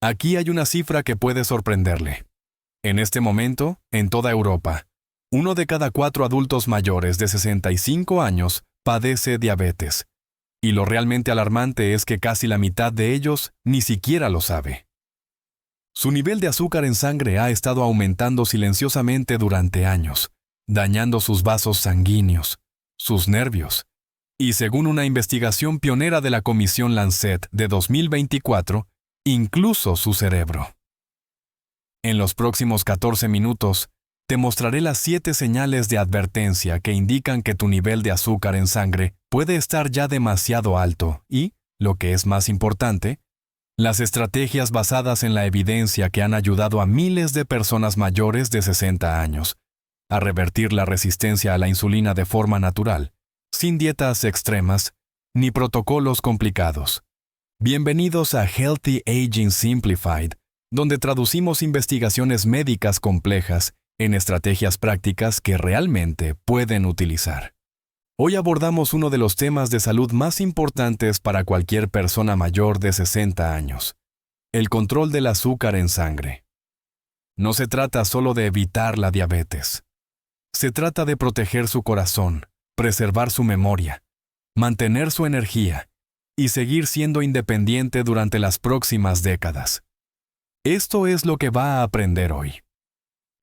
Aquí hay una cifra que puede sorprenderle. En este momento, en toda Europa, 1 de cada 4 adultos mayores de 65 años padece diabetes. Y lo realmente alarmante es que casi la mitad de ellos ni siquiera lo sabe. Su nivel de azúcar en sangre ha estado aumentando silenciosamente durante años, dañando sus vasos sanguíneos, sus nervios, y según una investigación pionera de la Comisión Lancet de 2024, incluso su cerebro. En los próximos 14 minutos, te mostraré las 7 señales de advertencia que indican que tu nivel de azúcar en sangre puede estar ya demasiado alto y, lo que es más importante, las estrategias basadas en la evidencia que han ayudado a miles de personas mayores de 60 años a revertir la resistencia a la insulina de forma natural, sin dietas extremas ni protocolos complicados. Bienvenidos a Healthy Aging Simplified, donde traducimos investigaciones médicas complejas en estrategias prácticas que realmente pueden utilizar. Hoy abordamos uno de los temas de salud más importantes para cualquier persona mayor de 60 años: el control del azúcar en sangre. No se trata solo de evitar la diabetes. Se trata de proteger su corazón, preservar su memoria, mantener su energía y seguir siendo independiente durante las próximas décadas. Esto es lo que va a aprender hoy.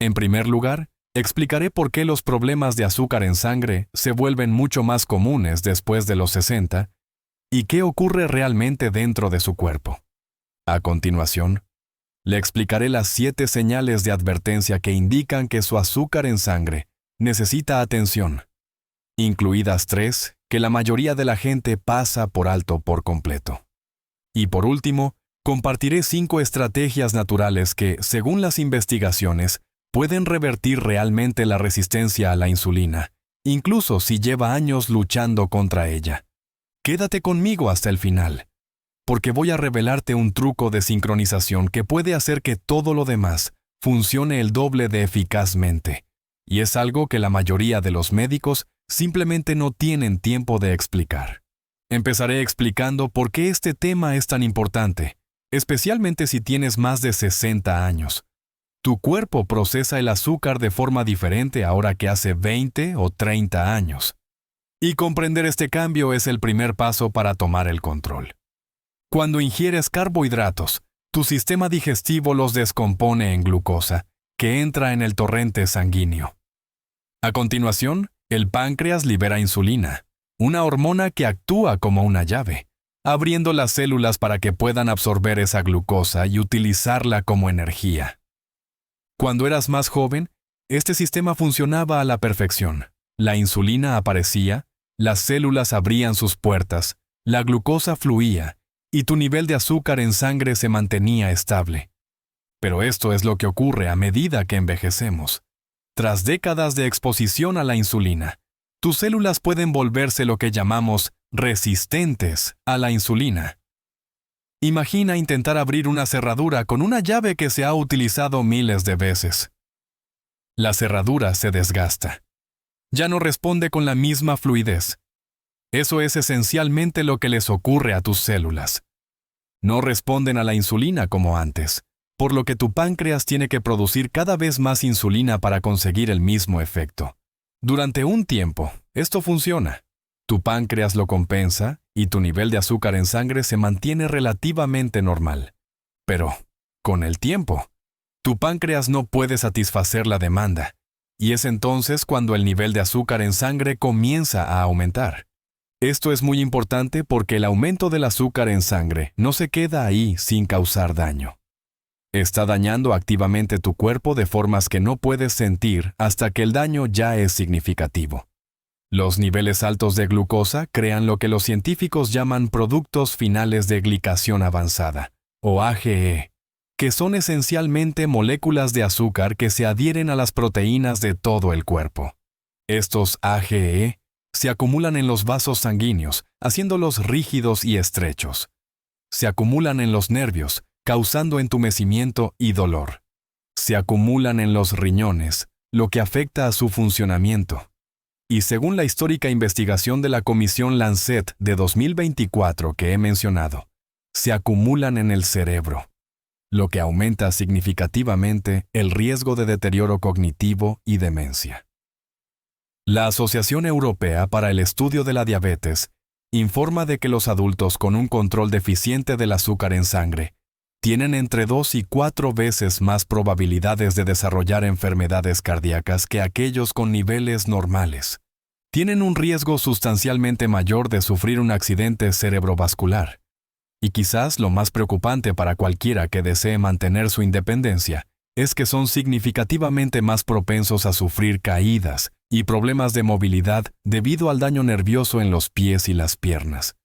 En primer lugar, explicaré por qué los problemas de azúcar en sangre se vuelven mucho más comunes después de los 60 y qué ocurre realmente dentro de su cuerpo. A continuación, le explicaré las 7 señales de advertencia que indican que su azúcar en sangre necesita atención, incluidas 3 que la mayoría de la gente pasa por alto por completo. Y por último, compartiré 5 estrategias naturales que, según las investigaciones, pueden revertir realmente la resistencia a la insulina, incluso si lleva años luchando contra ella. Quédate conmigo hasta el final, porque voy a revelarte un truco de sincronización que puede hacer que todo lo demás funcione el doble de eficazmente, y es algo que la mayoría de los médicos simplemente no tienen tiempo de explicar. Empezaré explicando por qué este tema es tan importante, especialmente si tienes más de 60 años. Tu cuerpo procesa el azúcar de forma diferente ahora que hace 20 o 30 años. Y comprender este cambio es el primer paso para tomar el control. Cuando ingieres carbohidratos, tu sistema digestivo los descompone en glucosa, que entra en el torrente sanguíneo. A continuación, el páncreas libera insulina, una hormona que actúa como una llave, abriendo las células para que puedan absorber esa glucosa y utilizarla como energía. Cuando eras más joven, este sistema funcionaba a la perfección. La insulina aparecía, las células abrían sus puertas, la glucosa fluía y tu nivel de azúcar en sangre se mantenía estable. Pero esto es lo que ocurre a medida que envejecemos. Tras décadas de exposición a la insulina, tus células pueden volverse lo que llamamos resistentes a la insulina. Imagina intentar abrir una cerradura con una llave que se ha utilizado miles de veces. La cerradura se desgasta. Ya no responde con la misma fluidez. Eso es esencialmente lo que les ocurre a tus células. No responden a la insulina como antes, por lo que tu páncreas tiene que producir cada vez más insulina para conseguir el mismo efecto. Durante un tiempo, esto funciona. Tu páncreas lo compensa y tu nivel de azúcar en sangre se mantiene relativamente normal. Pero, con el tiempo, tu páncreas no puede satisfacer la demanda, y es entonces cuando el nivel de azúcar en sangre comienza a aumentar. Esto es muy importante porque el aumento del azúcar en sangre no se queda ahí sin causar daño. Está dañando activamente tu cuerpo de formas que no puedes sentir hasta que el daño ya es significativo. Los niveles altos de glucosa crean lo que los científicos llaman productos finales de glicación avanzada, o AGE, que son esencialmente moléculas de azúcar que se adhieren a las proteínas de todo el cuerpo. Estos AGE se acumulan en los vasos sanguíneos, haciéndolos rígidos y estrechos. Se acumulan en los nervios, causando entumecimiento y dolor. Se acumulan en los riñones, lo que afecta a su funcionamiento. Y según la histórica investigación de la Comisión Lancet de 2024 que he mencionado, se acumulan en el cerebro. lo que aumenta significativamente el riesgo de deterioro cognitivo y demencia. La Asociación Europea para el Estudio de la Diabetes informa de que los adultos con un control deficiente del azúcar en sangre tienen entre 2 y 4 veces más probabilidades de desarrollar enfermedades cardíacas que aquellos con niveles normales. Tienen un riesgo sustancialmente mayor de sufrir un accidente cerebrovascular. Y quizás lo más preocupante para cualquiera que desee mantener su independencia es que son significativamente más propensos a sufrir caídas y problemas de movilidad debido al daño nervioso en los pies y las piernas.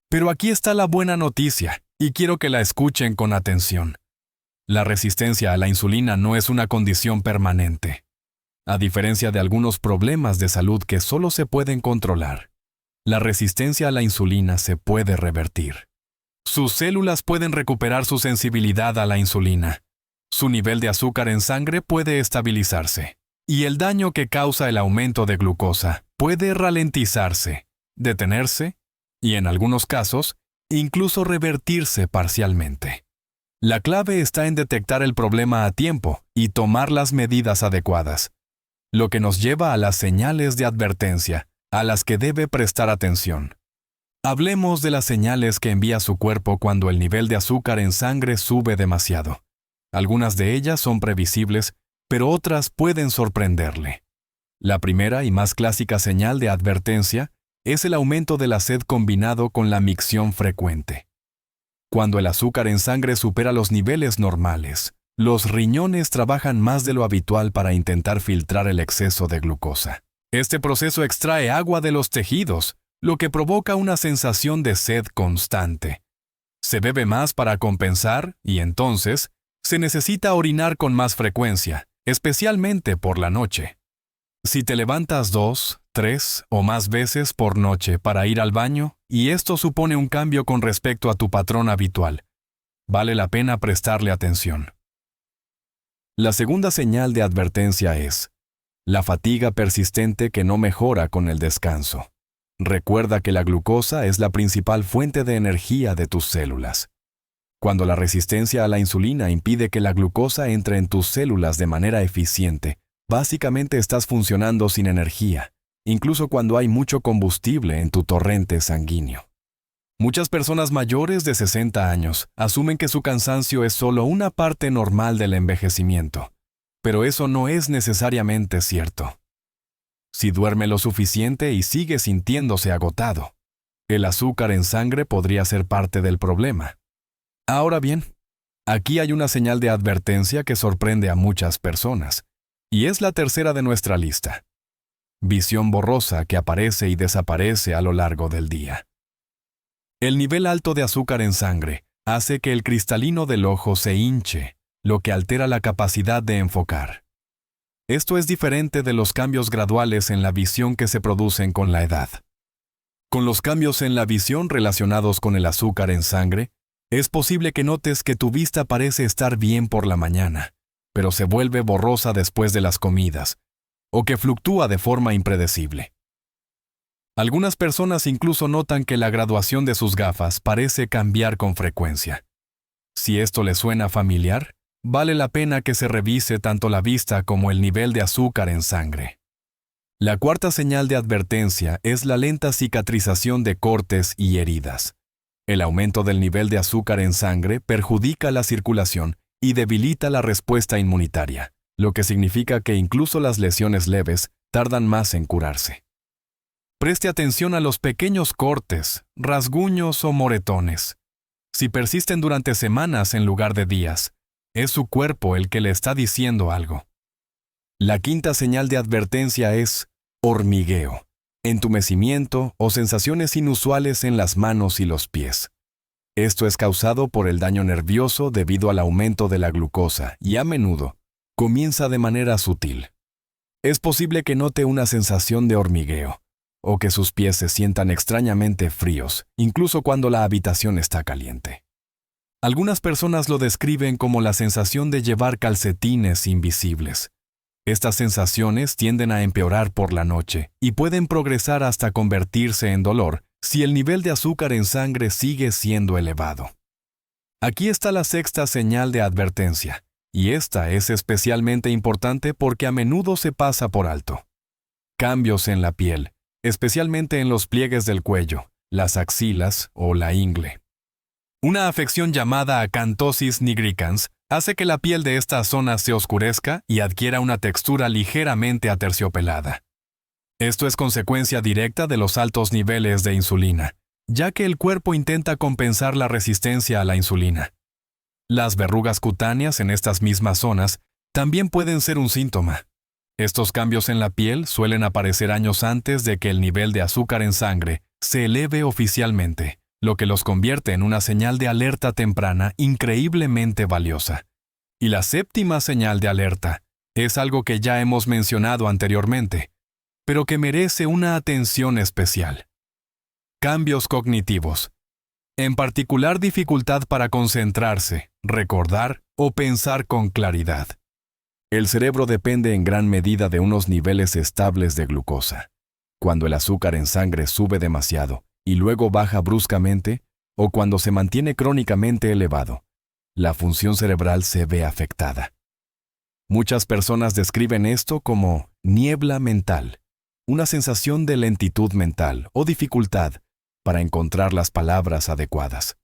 Pero aquí está la buena noticia, y quiero que la escuchen con atención. La resistencia a la insulina no es una condición permanente, a diferencia de algunos problemas de salud que solo se pueden controlar. La resistencia a la insulina se puede revertir. Sus células pueden recuperar su sensibilidad a la insulina. Su nivel de azúcar en sangre puede estabilizarse. Y el daño que causa el aumento de glucosa puede ralentizarse, detenerse y, en algunos casos, incluso revertirse parcialmente. La clave está en detectar el problema a tiempo y tomar las medidas adecuadas, lo que nos lleva a las señales de advertencia, a las que debe prestar atención. Hablemos de las señales que envía su cuerpo cuando el nivel de azúcar en sangre sube demasiado. Algunas de ellas son previsibles, pero otras pueden sorprenderle. La primera y más clásica señal de advertencia es el aumento de la sed combinado con la micción frecuente. Cuando el azúcar en sangre supera los niveles normales, los riñones trabajan más de lo habitual para intentar filtrar el exceso de glucosa. Este proceso extrae agua de los tejidos, lo que provoca una sensación de sed constante. Se bebe más para compensar y entonces se necesita orinar con más frecuencia, especialmente por la noche. Si te levantas 2, 3 o más veces por noche para ir al baño, y esto supone un cambio con respecto a tu patrón habitual, vale la pena prestarle atención. La segunda señal de advertencia es la fatiga persistente que no mejora con el descanso. Recuerda que la glucosa es la principal fuente de energía de tus células. Cuando la resistencia a la insulina impide que la glucosa entre en tus células de manera eficiente, básicamente estás funcionando sin energía, incluso cuando hay mucho combustible en tu torrente sanguíneo. Muchas personas mayores de 60 años asumen que su cansancio es solo una parte normal del envejecimiento, pero eso no es necesariamente cierto. Si duerme lo suficiente y sigue sintiéndose agotado, el azúcar en sangre podría ser parte del problema. Ahora bien, aquí hay una señal de advertencia que sorprende a muchas personas, y es la tercera de nuestra lista. Visión borrosa que aparece y desaparece a lo largo del día. El nivel alto de azúcar en sangre hace que el cristalino del ojo se hinche, lo que altera la capacidad de enfocar. Esto es diferente de los cambios graduales en la visión que se producen con la edad. Con los cambios en la visión relacionados con el azúcar en sangre, es posible que notes que tu vista parece estar bien por la mañana, pero se vuelve borrosa después de las comidas, o que fluctúa de forma impredecible. Algunas personas incluso notan que la graduación de sus gafas parece cambiar con frecuencia. Si esto les suena familiar, vale la pena que se revise tanto la vista como el nivel de azúcar en sangre. La cuarta señal de advertencia es la lenta cicatrización de cortes y heridas. El aumento del nivel de azúcar en sangre perjudica la circulación y debilita la respuesta inmunitaria, lo que significa que incluso las lesiones leves tardan más en curarse. Preste atención a los pequeños cortes, rasguños o moretones. Si persisten durante semanas en lugar de días, es su cuerpo el que le está diciendo algo. La quinta señal de advertencia es hormigueo, entumecimiento o sensaciones inusuales en las manos y los pies. Esto es causado por el daño nervioso debido al aumento de la glucosa y a menudo comienza de manera sutil. Es posible que note una sensación de hormigueo o que sus pies se sientan extrañamente fríos, incluso cuando la habitación está caliente. Algunas personas lo describen como la sensación de llevar calcetines invisibles. Estas sensaciones tienden a empeorar por la noche y pueden progresar hasta convertirse en dolor si el nivel de azúcar en sangre sigue siendo elevado. Aquí está la sexta señal de advertencia, y esta es especialmente importante porque a menudo se pasa por alto. Cambios en la piel, especialmente en los pliegues del cuello, las axilas o la ingle. Una afección llamada acantosis nigricans hace que la piel de esta zona se oscurezca y adquiera una textura ligeramente aterciopelada. Esto es consecuencia directa de los altos niveles de insulina, ya que el cuerpo intenta compensar la resistencia a la insulina. Las verrugas cutáneas en estas mismas zonas también pueden ser un síntoma. Estos cambios en la piel suelen aparecer años antes de que el nivel de azúcar en sangre se eleve oficialmente, lo que los convierte en una señal de alerta temprana increíblemente valiosa. Y la séptima señal de alerta es algo que ya hemos mencionado anteriormente, pero que merece una atención especial. Cambios cognitivos. En particular, dificultad para concentrarse, recordar o pensar con claridad. El cerebro depende en gran medida de unos niveles estables de glucosa. Cuando el azúcar en sangre sube demasiado y luego baja bruscamente, o cuando se mantiene crónicamente elevado, la función cerebral se ve afectada. Muchas personas describen esto como niebla mental, una sensación de lentitud mental o dificultad para encontrar las palabras adecuadas.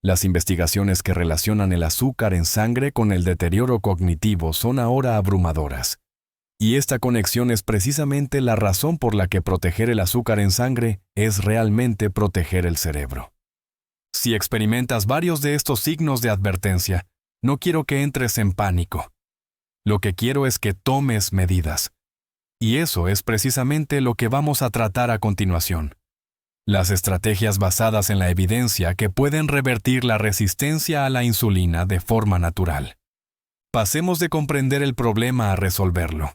Las investigaciones que relacionan el azúcar en sangre con el deterioro cognitivo son ahora abrumadoras. Y esta conexión es precisamente la razón por la que proteger el azúcar en sangre es realmente proteger el cerebro. Si experimentas varios de estos signos de advertencia, no quiero que entres en pánico. Lo que quiero es que tomes medidas. Y eso es precisamente lo que vamos a tratar a continuación. Las estrategias basadas en la evidencia que pueden revertir la resistencia a la insulina de forma natural. Pasemos de comprender el problema a resolverlo.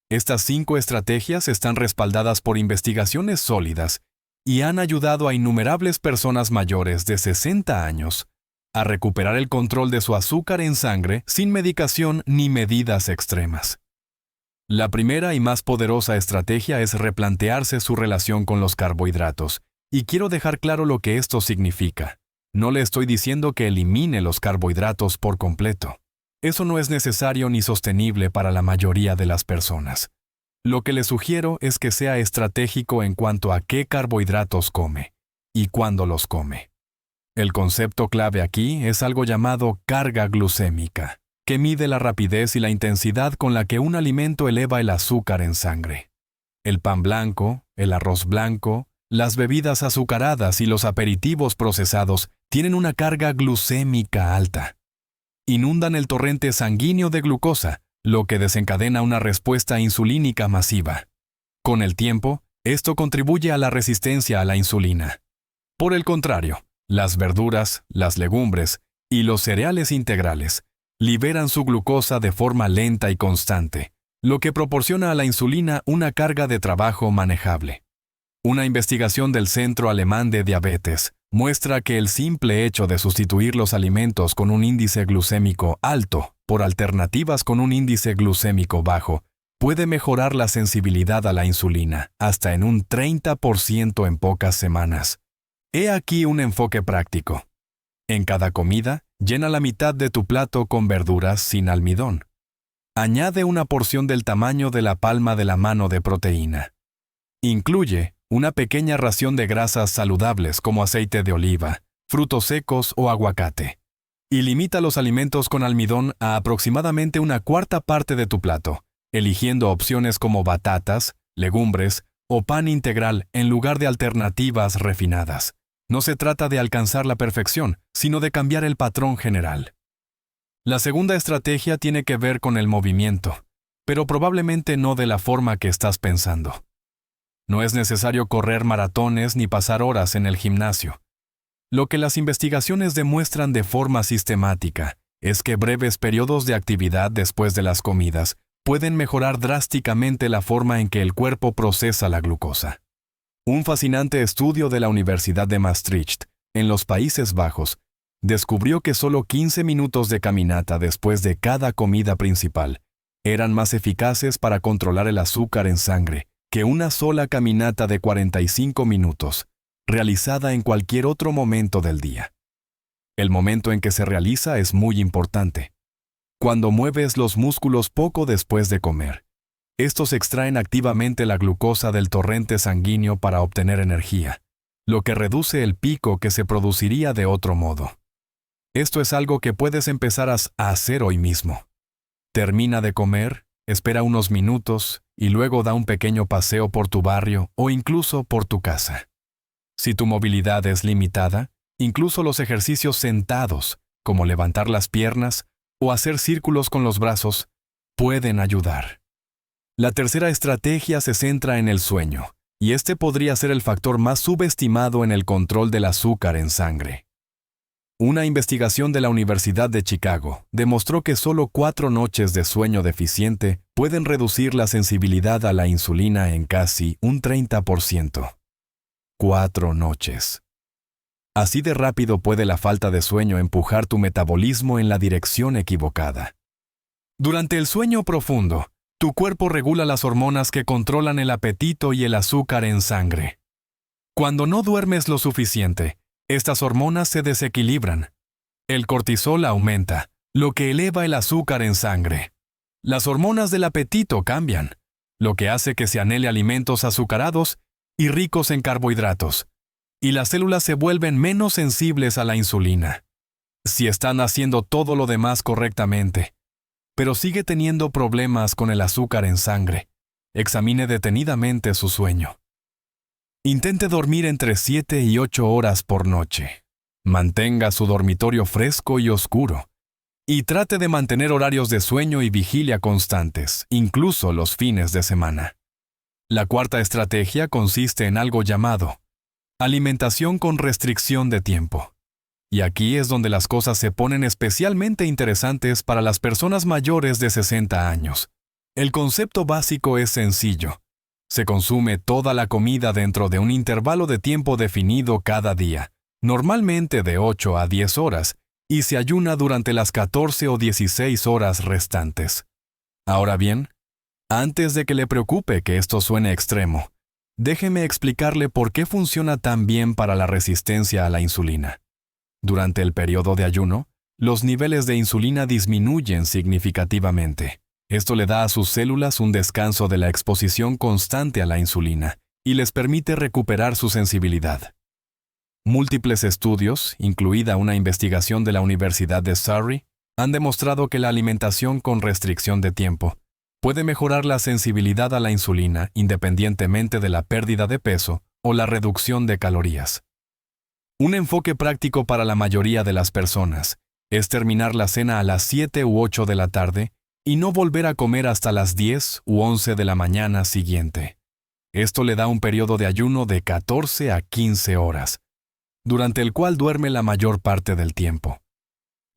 Estas 5 estrategias están respaldadas por investigaciones sólidas y han ayudado a innumerables personas mayores de 60 años a recuperar el control de su azúcar en sangre sin medicación ni medidas extremas. La primera y más poderosa estrategia es replantearse su relación con los carbohidratos, y quiero dejar claro lo que esto significa. No le estoy diciendo que elimine los carbohidratos por completo. Eso no es necesario ni sostenible para la mayoría de las personas. Lo que le sugiero es que sea estratégico en cuanto a qué carbohidratos come y cuándo los come. El concepto clave aquí es algo llamado carga glucémica, que mide la rapidez y la intensidad con la que un alimento eleva el azúcar en sangre. El pan blanco, el arroz blanco, las bebidas azucaradas y los aperitivos procesados tienen una carga glucémica alta. Inundan el torrente sanguíneo de glucosa, lo que desencadena una respuesta insulínica masiva. Con el tiempo, esto contribuye a la resistencia a la insulina. Por el contrario, las verduras, las legumbres y los cereales integrales liberan su glucosa de forma lenta y constante, lo que proporciona a la insulina una carga de trabajo manejable. Una investigación del Centro Alemán de Diabetes muestra que el simple hecho de sustituir los alimentos con un índice glucémico alto por alternativas con un índice glucémico bajo puede mejorar la sensibilidad a la insulina hasta en un 30% en pocas semanas. He aquí un enfoque práctico. En cada comida, llena la mitad de tu plato con verduras sin almidón. Añade una porción del tamaño de la palma de la mano de proteína. Incluye una pequeña ración de grasas saludables como aceite de oliva, frutos secos o aguacate. Y limita los alimentos con almidón a aproximadamente una cuarta parte de tu plato, eligiendo opciones como batatas, legumbres o pan integral en lugar de alternativas refinadas. No se trata de alcanzar la perfección, sino de cambiar el patrón general. La segunda estrategia tiene que ver con el movimiento, pero probablemente no de la forma que estás pensando. No es necesario correr maratones ni pasar horas en el gimnasio. Lo que las investigaciones demuestran de forma sistemática es que breves periodos de actividad después de las comidas pueden mejorar drásticamente la forma en que el cuerpo procesa la glucosa. Un fascinante estudio de la Universidad de Maastricht, en los Países Bajos, descubrió que solo 15 minutos de caminata después de cada comida principal eran más eficaces para controlar el azúcar en sangre que una sola caminata de 45 minutos, realizada en cualquier otro momento del día. El momento en que se realiza es muy importante. Cuando mueves los músculos poco después de comer, estos extraen activamente la glucosa del torrente sanguíneo para obtener energía, lo que reduce el pico que se produciría de otro modo. Esto es algo que puedes empezar a hacer hoy mismo. Termina de comer, espera unos minutos y luego da un pequeño paseo por tu barrio o incluso por tu casa. Si tu movilidad es limitada, incluso los ejercicios sentados, como levantar las piernas o hacer círculos con los brazos, pueden ayudar. La tercera estrategia se centra en el sueño, y este podría ser el factor más subestimado en el control del azúcar en sangre. Una investigación de la Universidad de Chicago demostró que solo 4 noches de sueño deficiente pueden reducir la sensibilidad a la insulina en casi un 30%. 4 noches. Así de rápido puede la falta de sueño empujar tu metabolismo en la dirección equivocada. Durante el sueño profundo, tu cuerpo regula las hormonas que controlan el apetito y el azúcar en sangre. Cuando no duermes lo suficiente, estas hormonas se desequilibran. El cortisol aumenta, lo que eleva el azúcar en sangre. Las hormonas del apetito cambian, lo que hace que se anhele alimentos azucarados y ricos en carbohidratos, y las células se vuelven menos sensibles a la insulina. Si están haciendo todo lo demás correctamente, pero sigue teniendo problemas con el azúcar en sangre, examine detenidamente su sueño. Intente dormir entre 7 y 8 horas por noche. Mantenga su dormitorio fresco y oscuro. Y trate de mantener horarios de sueño y vigilia constantes, incluso los fines de semana. La cuarta estrategia consiste en algo llamado alimentación con restricción de tiempo. Y aquí es donde las cosas se ponen especialmente interesantes para las personas mayores de 60 años. El concepto básico es sencillo. Se consume toda la comida dentro de un intervalo de tiempo definido cada día, normalmente de 8 a 10 horas, y se ayuna durante las 14 o 16 horas restantes. Ahora bien, antes de que le preocupe que esto suene extremo, déjeme explicarle por qué funciona tan bien para la resistencia a la insulina. Durante el periodo de ayuno, los niveles de insulina disminuyen significativamente. Esto le da a sus células un descanso de la exposición constante a la insulina y les permite recuperar su sensibilidad. Múltiples estudios, incluida una investigación de la Universidad de Surrey, han demostrado que la alimentación con restricción de tiempo puede mejorar la sensibilidad a la insulina independientemente de la pérdida de peso o la reducción de calorías. Un enfoque práctico para la mayoría de las personas es terminar la cena a las 7 u 8 de la tarde y no volver a comer hasta las 10 u 11 de la mañana siguiente. Esto le da un periodo de ayuno de 14 a 15 horas, durante el cual duerme la mayor parte del tiempo.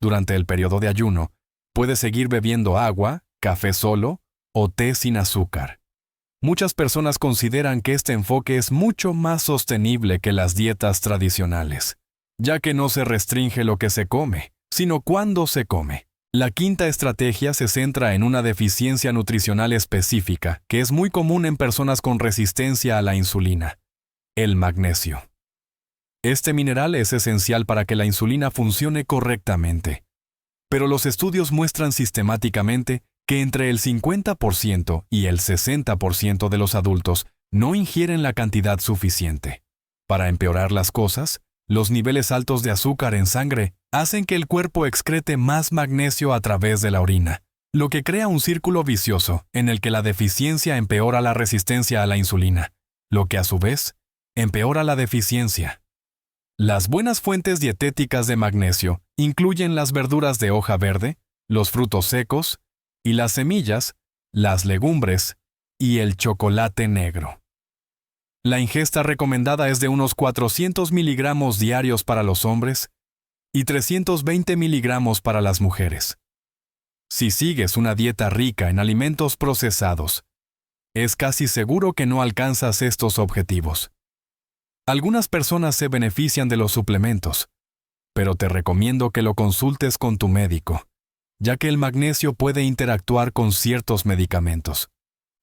Durante el periodo de ayuno, puede seguir bebiendo agua, café solo o té sin azúcar. Muchas personas consideran que este enfoque es mucho más sostenible que las dietas tradicionales, ya que no se restringe lo que se come, sino cuándo se come. La quinta estrategia se centra en una deficiencia nutricional específica que es muy común en personas con resistencia a la insulina: el magnesio. Este mineral es esencial para que la insulina funcione correctamente, pero los estudios muestran sistemáticamente que entre el 50% y el 60% de los adultos no ingieren la cantidad suficiente. Para empeorar las cosas, los niveles altos de azúcar en sangre hacen que el cuerpo excrete más magnesio a través de la orina, lo que crea un círculo vicioso en el que la deficiencia empeora la resistencia a la insulina, lo que a su vez empeora la deficiencia. Las buenas fuentes dietéticas de magnesio incluyen las verduras de hoja verde, los frutos secos, y las semillas, las legumbres y el chocolate negro. La ingesta recomendada es de unos 400 miligramos diarios para los hombres y 320 miligramos para las mujeres. Si sigues una dieta rica en alimentos procesados, es casi seguro que no alcanzas estos objetivos. Algunas personas se benefician de los suplementos, pero te recomiendo que lo consultes con tu médico, ya que el magnesio puede interactuar con ciertos medicamentos.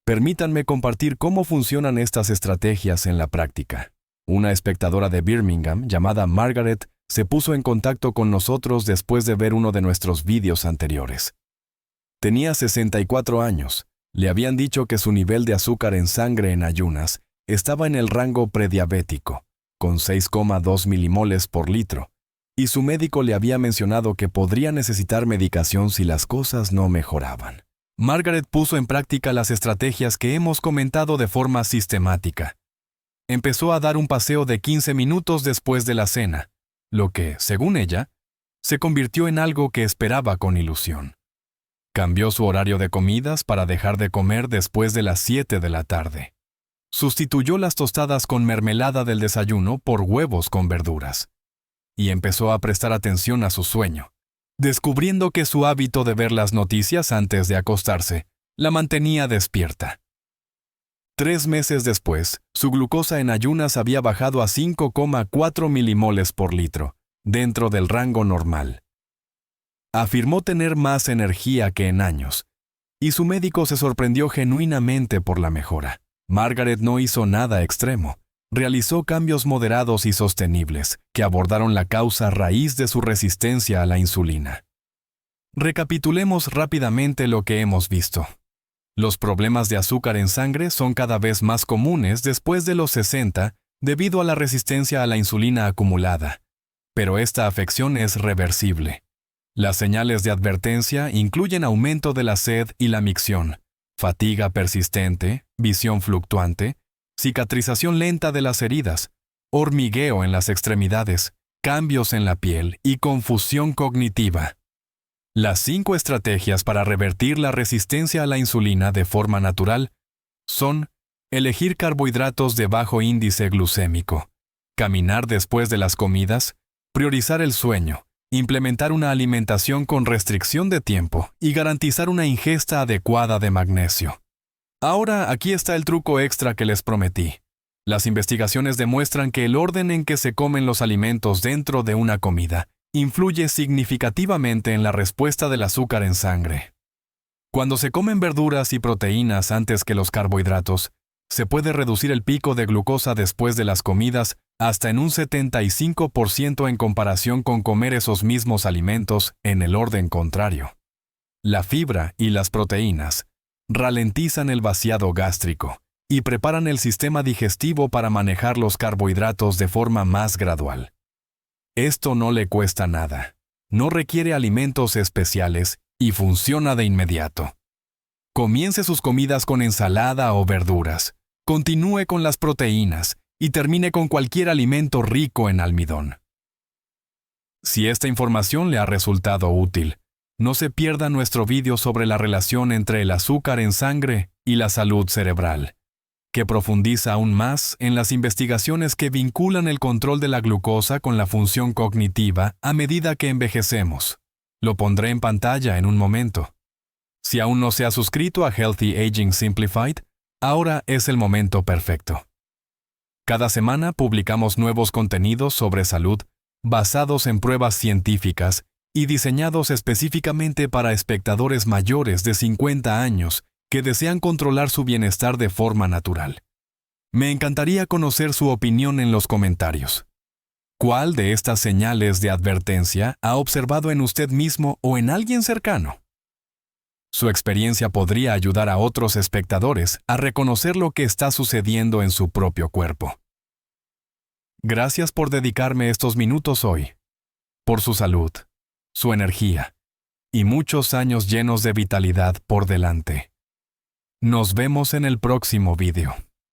Permítanme compartir cómo funcionan estas estrategias en la práctica. Una espectadora de Birmingham llamada Margaret se puso en contacto con nosotros después de ver uno de nuestros vídeos anteriores. Tenía 64 años. Le habían dicho que su nivel de azúcar en sangre en ayunas estaba en el rango prediabético, con 6,2 milimoles por litro, y su médico le había mencionado que podría necesitar medicación si las cosas no mejoraban. Margaret puso en práctica las estrategias que hemos comentado de forma sistemática. Empezó a dar un paseo de 15 minutos después de la cena, lo que, según ella, se convirtió en algo que esperaba con ilusión. Cambió su horario de comidas para dejar de comer después de las 7 de la tarde. Sustituyó las tostadas con mermelada del desayuno por huevos con verduras. Y empezó a prestar atención a su sueño, descubriendo que su hábito de ver las noticias antes de acostarse la mantenía despierta. 3 meses después, su glucosa en ayunas había bajado a 5,4 milimoles por litro, dentro del rango normal. Afirmó tener más energía que en años, y su médico se sorprendió genuinamente por la mejora. Margaret no hizo nada extremo. Realizó cambios moderados y sostenibles que abordaron la causa raíz de su resistencia a la insulina. Recapitulemos rápidamente lo que hemos visto. Los problemas de azúcar en sangre son cada vez más comunes después de los 60 debido a la resistencia a la insulina acumulada, pero esta afección es reversible. Las señales de advertencia incluyen aumento de la sed y la micción, fatiga persistente, visión fluctuante, cicatrización lenta de las heridas, hormigueo en las extremidades, cambios en la piel y confusión cognitiva. Las 5 estrategias para revertir la resistencia a la insulina de forma natural son: elegir carbohidratos de bajo índice glucémico, caminar después de las comidas, priorizar el sueño, implementar una alimentación con restricción de tiempo y garantizar una ingesta adecuada de magnesio. Ahora, aquí está el truco extra que les prometí. Las investigaciones demuestran que el orden en que se comen los alimentos dentro de una comida influye significativamente en la respuesta del azúcar en sangre. Cuando se comen verduras y proteínas antes que los carbohidratos, se puede reducir el pico de glucosa después de las comidas hasta en un 75% en comparación con comer esos mismos alimentos en el orden contrario. La fibra y las proteínas ralentizan el vaciado gástrico y preparan el sistema digestivo para manejar los carbohidratos de forma más gradual. Esto no le cuesta nada, no requiere alimentos especiales y funciona de inmediato. Comience sus comidas con ensalada o verduras, continúe con las proteínas y termine con cualquier alimento rico en almidón. Si esta información le ha resultado útil, no se pierda nuestro vídeo sobre la relación entre el azúcar en sangre y la salud cerebral, que profundiza aún más en las investigaciones que vinculan el control de la glucosa con la función cognitiva a medida que envejecemos. Lo pondré en pantalla en un momento. Si aún no se ha suscrito a Healthy Aging Simplified, ahora es el momento perfecto. Cada semana publicamos nuevos contenidos sobre salud basados en pruebas científicas y diseñados específicamente para espectadores mayores de 50 años que desean controlar su bienestar de forma natural. Me encantaría conocer su opinión en los comentarios. ¿Cuál de estas señales de advertencia ha observado en usted mismo o en alguien cercano? Su experiencia podría ayudar a otros espectadores a reconocer lo que está sucediendo en su propio cuerpo. Gracias por dedicarme estos minutos hoy, por su salud, su energía y muchos años llenos de vitalidad por delante. Nos vemos en el próximo video.